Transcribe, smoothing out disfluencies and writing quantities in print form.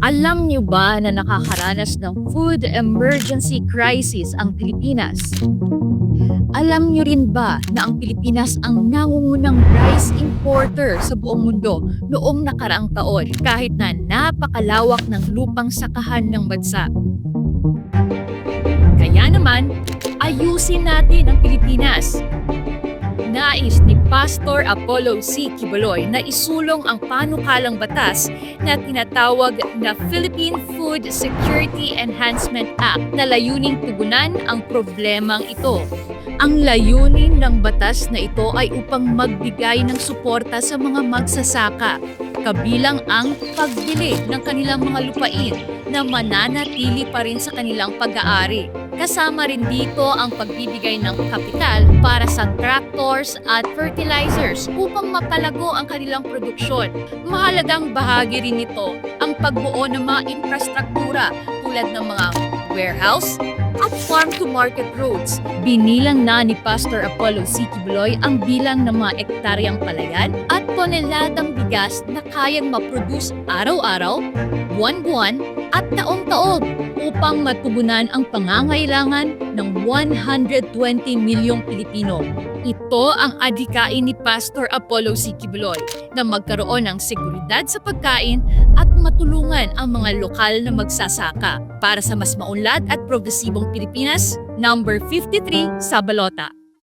Alam niyo ba na nakakaranas ng food emergency crisis ang Pilipinas? Alam niyo rin ba na ang Pilipinas ang nangungunang rice importer sa buong mundo noong nakaraang taon kahit na napakalawak ng lupang sakahan ng bansa? Kaya naman, ayusin natin ang Pilipinas. Nais ni Pastor Apollo C. Quiboloy na isulong ang panukalang batas na tinatawag na Philippine Food Security Enhancement Act na layuning tugunan ang problemang ito. Ang layunin ng batas na ito ay upang magbigay ng suporta sa mga magsasaka, kabilang ang pagbili ng kanilang mga lupain na mananatili pa rin sa kanilang pag-aari. Kasama rin dito ang pagbibigay ng kapital para sa tractors at fertilizers upang mapalago ang kanilang produksyon. Mahalagang bahagi rin nito ang pagbuo ng mga infrastruktura tulad ng mga warehouse at farm-to-market roads. Binilang na ni Pastor Apollo C. Quiboloy ang bilang ng mga ektaryang palayan at toneladang bigas na kayang maproduce araw-araw, buwan-buwan at taong-taon upang matugunan ang pangangailangan ng 120 milyong Pilipino. Ito ang adhikain ni Pastor Apollo C. Quiboloy na magkaroon ng seguridad sa pagkain at matulungan ang mga lokal na magsasaka para sa mas maunlad at progresibong Pilipinas, number 53 sa balota.